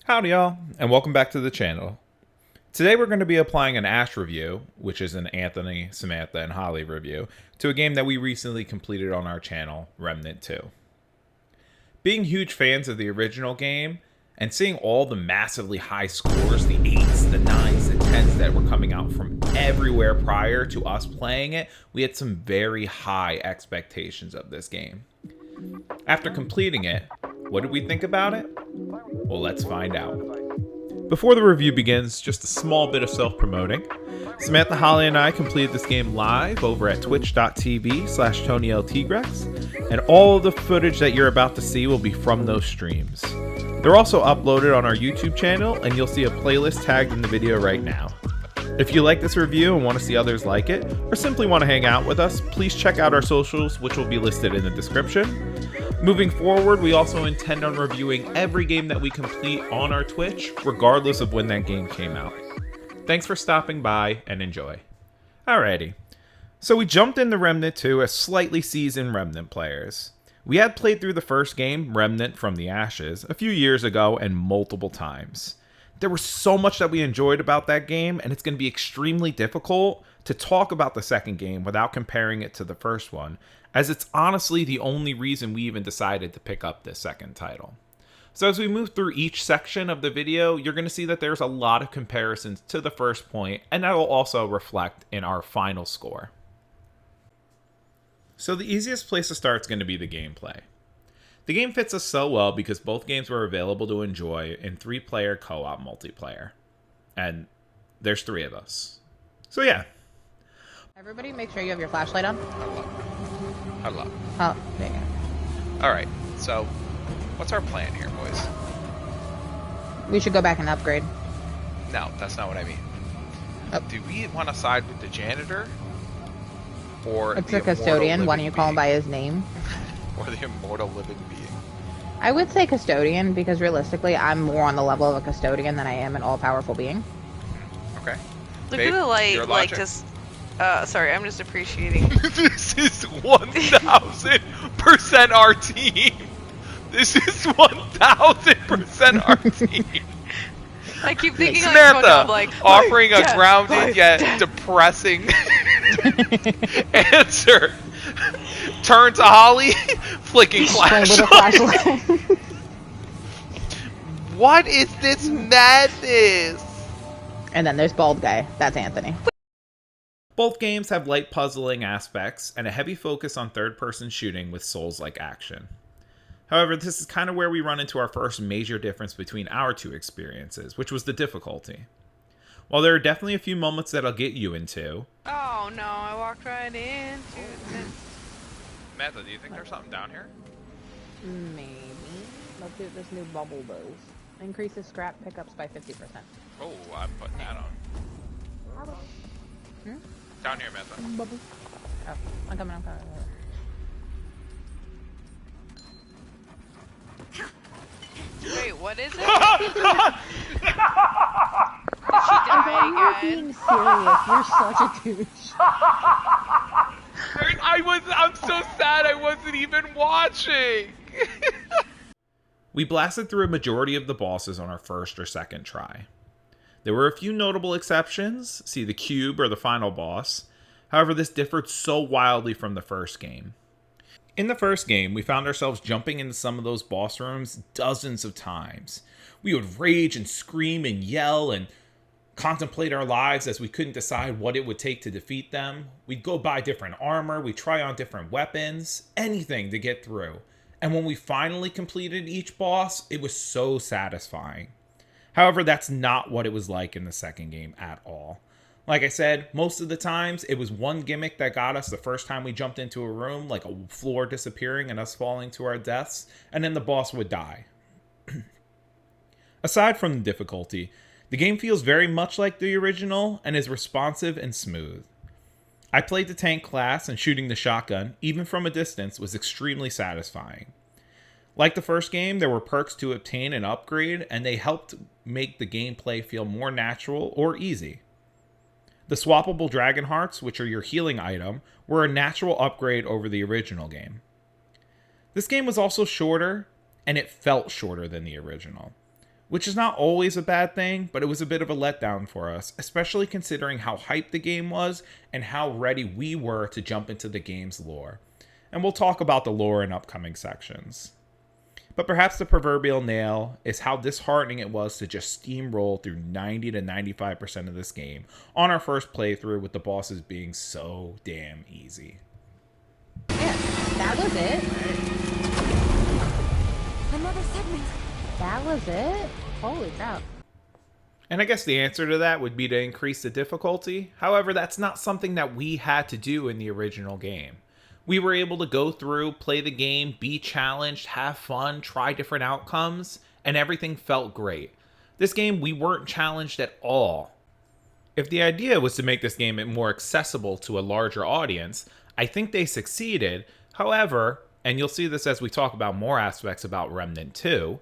Howdy y'all, and welcome back to the channel. Today we're going to be applying an Ash review, which is an Anthony, Samantha, and Holly review, to a game that we recently completed on our channel, Remnant 2. Being huge fans of the original game, and seeing all the massively high scores, the 8s, the 9s, the 10s that were coming out from everywhere prior to us playing it, we had some very high expectations of this game. After completing it, what did we think about it? Well, let's find out. Before the review begins, just a small bit of self-promoting. Samantha, Holly, and I completed this game live over at twitch.tv/TonyLTgrex, and all of the footage that you're about to see will be from those streams. They're also uploaded on our YouTube channel, and you'll see a playlist tagged in the video right now. If you like this review and want to see others like it, or simply want to hang out with us, please check out our socials, which will be listed in the description. Moving forward, we also intend on reviewing every game that we complete on our Twitch, regardless of when that game came out. Thanks for stopping by, and enjoy. Alrighty, so we jumped into Remnant 2 as slightly seasoned Remnant players. We had played through the first game, Remnant from the Ashes, a few years ago and multiple times. There was so much that we enjoyed about that game, and it's going to be extremely difficult to talk about the second game without comparing it to the first one, as it's honestly the only reason we even decided to pick up this second title. So as we move through each section of the video, you're going to see that there's a lot of comparisons to the first point, and that will also reflect in our final score. So the easiest place to start is going to be the gameplay. The game fits us so well because both games were available to enjoy in 3-player co-op multiplayer. And there's 3 of us. So yeah. Everybody make sure you have your flashlight on. Hello. Oh, there you go. Alright, so what's our plan here, boys? We should go back and upgrade. No, that's not what I mean. Oh. Do we want to side with the janitor? Or It's the a custodian. Why don't you call him by being? his name? Or the immortal living being? I would say custodian because realistically, I'm more on the level of a custodian than I am an all-powerful being. Okay. Look Babe, at the light, your like logic? just. Sorry, I'm just appreciating. This is 1000% our team! This is 1000% our team! I keep thinking Samantha, like, like offering a death, grounded life, yet death. depressing answer. Turn to Holly, flicking Playing with a flashlight. flashlight. What is this madness? And then there's bald guy. That's Anthony. Both games have light puzzling aspects and a heavy focus on third-person shooting with Souls-like action. However, this is kind of where we run into our first major difference between our 2 experiences, which was the difficulty. While there are definitely a few moments that I'll get you into. Oh no, I walked right into this. Samantha, do you think there's something down here? Maybe. Let's see what this new bubble does. Increases scrap pickups by 50%. Oh, I'm putting that on. Hmm? Down here, Samantha. Bubble. Oh, I'm coming. Wait, what is it? Did she die You're again? being serious. You're such a douche. I'm so sad I wasn't even watching. We blasted through a majority of the bosses on our first or second try. There were a few notable exceptions, see the cube or the final boss. However, this differed so wildly from the first game. In the first game, we found ourselves jumping into some of those boss rooms dozens of times. We would rage and scream and yell and contemplate our lives as we couldn't decide what it would take to defeat them. We'd go buy different armor, we'd try on different weapons, anything to get through. And when we finally completed each boss, it was so satisfying. However, that's not what it was like in the second game at all. Like I said, most of the times, it was one gimmick that got us the first time we jumped into a room, like a floor disappearing and us falling to our deaths, and then the boss would die. Aside from the difficulty, the game feels very much like the original and is responsive and smooth. I played the tank class, and shooting the shotgun, even from a distance, was extremely satisfying. Like the first game, there were perks to obtain and upgrade, and they helped make the gameplay feel more natural or easy. The swappable Dragon Hearts, which are your healing item, were a natural upgrade over the original game. This game was also shorter, and it felt shorter than the original. which is not always a bad thing, but it was a bit of a letdown for us, especially considering how hyped the game was and how ready we were to jump into the game's lore. And we'll talk about the lore in upcoming sections. But perhaps the proverbial nail is how disheartening it was to just steamroll through 90 to 95% of this game on our first playthrough, with the bosses being so damn easy. Yeah, that was it. Another segment. That was it. Holy crap. And I guess the answer to that would be to increase the difficulty. However, that's not something that we had to do in the original game. We were able to go through, play the game, be challenged, have fun, try different outcomes, and everything felt great. This game, we weren't challenged at all. If the idea was to make this game more accessible to a larger audience, I think they succeeded. However, and you'll see this as we talk about more aspects about Remnant 2,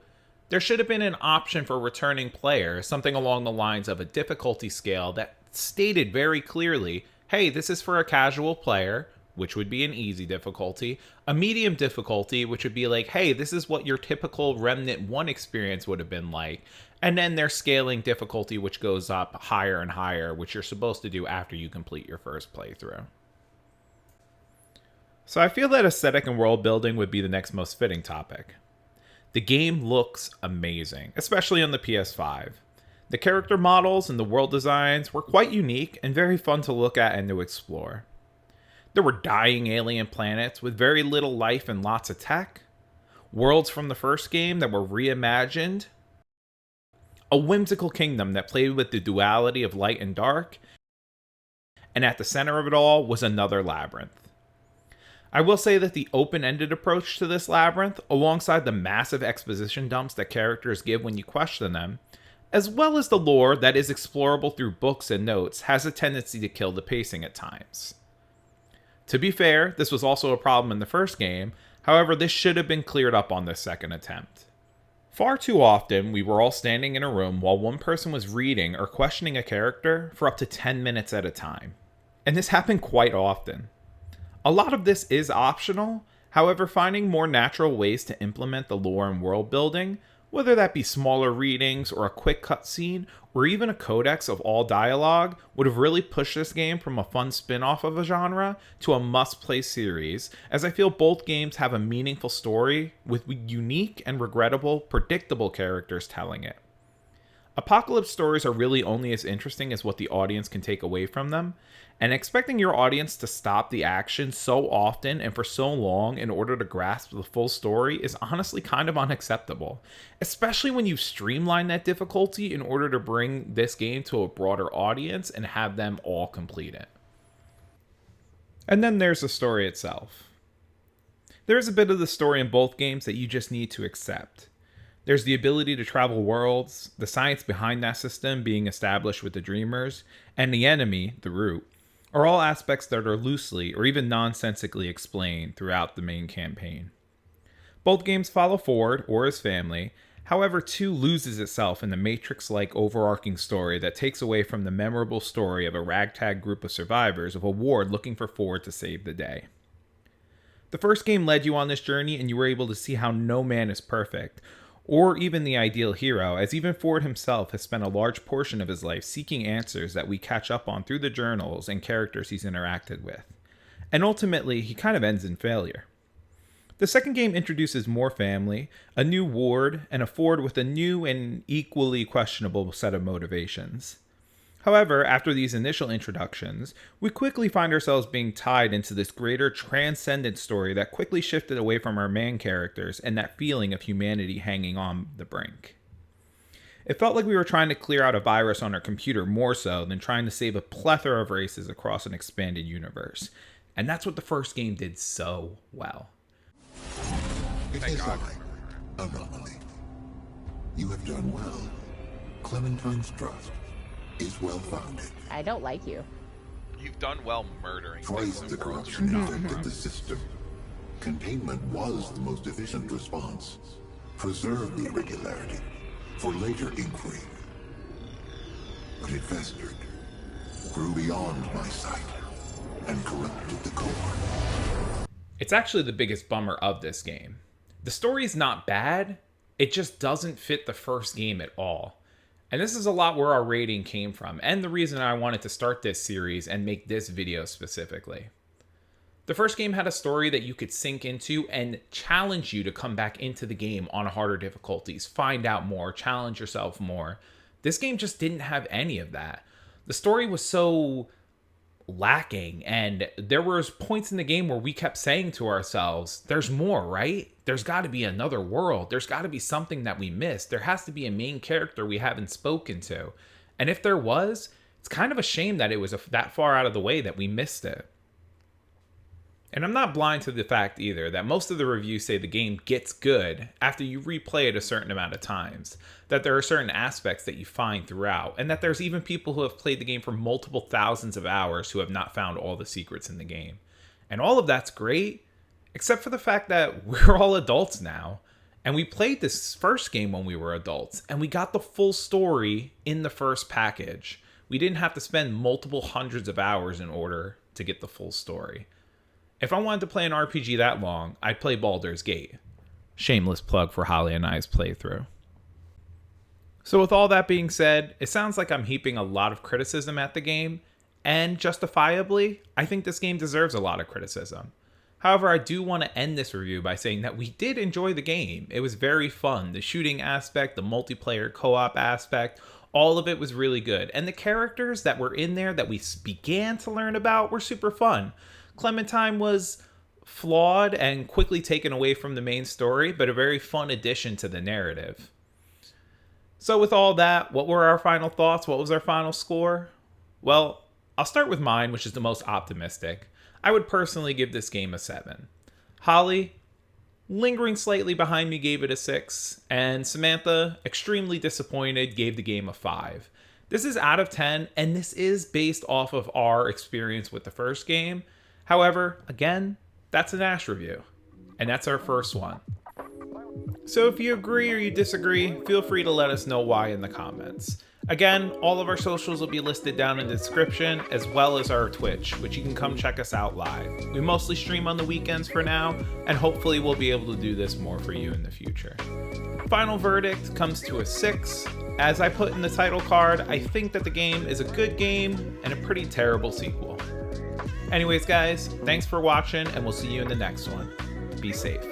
there should have been an option for returning players, something along the lines of a difficulty scale that stated very clearly, hey, this is for a casual player, which would be an easy difficulty, a medium difficulty, which would be like, hey, this is what your typical Remnant 1 experience would have been like, and then their scaling difficulty, which goes up higher and higher, which you're supposed to do after you complete your first playthrough. So I feel that aesthetic and world building would be the next most fitting topic. The game looks amazing, especially on the PS5. The character models and the world designs were quite unique and very fun to look at and to explore. There were dying alien planets with very little life and lots of tech, worlds from the first game that were reimagined, a whimsical kingdom that played with the duality of light and dark, and at the center of it all was another labyrinth. I will say that the open-ended approach to this labyrinth, alongside the massive exposition dumps that characters give when you question them, as well as the lore that is explorable through books and notes, has a tendency to kill the pacing at times. To be fair, this was also a problem in the first game, however this should have been cleared up on this second attempt. Far too often, we were all standing in a room while one person was reading or questioning a character for up to 10 minutes at a time. And this happened quite often. A lot of this is optional, however finding more natural ways to implement the lore and world building, whether that be smaller readings or a quick cutscene or even a codex of all dialogue, would have really pushed this game from a fun spin-off of a genre to a must-play series, as I feel both games have a meaningful story with unique and regrettable, predictable characters telling it. Apocalypse stories are really only as interesting as what the audience can take away from them, and expecting your audience to stop the action so often and for so long in order to grasp the full story is honestly kind of unacceptable, especially when you streamline that difficulty in order to bring this game to a broader audience and have them all complete it. And then there's the story itself. There's a bit of the story in both games that you just need to accept. There's the ability to travel worlds, the science behind that system being established with the Dreamers, and the enemy, the Root, are all aspects that are loosely or even nonsensically explained throughout the main campaign. Both games follow Ford or his family, however 2 loses itself in the Matrix-like overarching story that takes away from the memorable story of a ragtag group of survivors of a ward looking for Ford to save the day. The first game led you on this journey and you were able to see how no man is perfect, or even the ideal hero, as even Ford himself has spent a large portion of his life seeking answers that we catch up on through the journals and characters he's interacted with. And ultimately, he kind of ends in failure. The second game introduces more family, a new ward, and a Ford with a new and equally questionable set of motivations. However, after these initial introductions, we quickly find ourselves being tied into this greater transcendent story that quickly shifted away from our main characters and that feeling of humanity hanging on the brink. It felt like we were trying to clear out a virus on our computer more so than trying to save a plethora of races across an expanded universe. And that's what the first game did so well. It is I, Anomaly. You have done well. Clementine's trust is well founded. I don't like you. You've done well murdering Twice things the in worlds corruption you're not. infected the system. Containment was the most efficient response. Preserve the irregularity for later inquiry. But it festered, grew beyond my sight, and corrupted the core. It's actually the biggest bummer of this game. The story is not bad, it just doesn't fit the first game at all. And this is a lot where our rating came from, and the reason I wanted to start this series and make this video specifically. The first game had a story that you could sink into and challenge you to come back into the game on harder difficulties, find out more, challenge yourself more. This game just didn't have any of that. The story was so lacking, and there was points in the game where we kept saying to ourselves, there's more, right? There's got to be another world. There's got to be something that we missed. There has to be a main character we haven't spoken to. And if there was, it's kind of a shame that it was that far out of the way that we missed it. And I'm not blind to the fact either that most of the reviews say the game gets good after you replay it a certain amount of times, that there are certain aspects that you find throughout, and that there's even people who have played the game for multiple thousands of hours who have not found all the secrets in the game. And all of that's great, except for the fact that we're all adults now, and we played this first game when we were adults, and we got the full story in the first package. We didn't have to spend multiple hundreds of hours in order to get the full story. If I wanted to play an RPG that long, I'd play Baldur's Gate. Shameless plug for Holly and I's playthrough. So with all that being said, it sounds like I'm heaping a lot of criticism at the game, and justifiably, I think this game deserves a lot of criticism. However, I do want to end this review by saying that we did enjoy the game. It was very fun. The shooting aspect, the multiplayer co-op aspect, all of it was really good. And the characters that were in there that we began to learn about were super fun. Clementine was flawed and quickly taken away from the main story, but a very fun addition to the narrative. So with all that, what were our final thoughts? What was our final score? Well, I'll start with mine, which is the most optimistic. I would personally give this game a 7. Holly, lingering slightly behind me, gave it a 6. And Samantha, extremely disappointed, gave the game a 5. This is out of 10, and this is based off of our experience with the first game. However, again, that's an Ash review, and that's our first one. So if you agree or you disagree, feel free to let us know why in the comments. Again, all of our socials will be listed down in the description, as well as our Twitch, which you can come check us out live. We mostly stream on the weekends for now, and hopefully we'll be able to do this more for you in the future. Final verdict comes to a 6. As I put in the title card, I think that the game is a good game and a pretty terrible sequel. Anyways, guys, thanks for watching, and we'll see you in the next one. Be safe.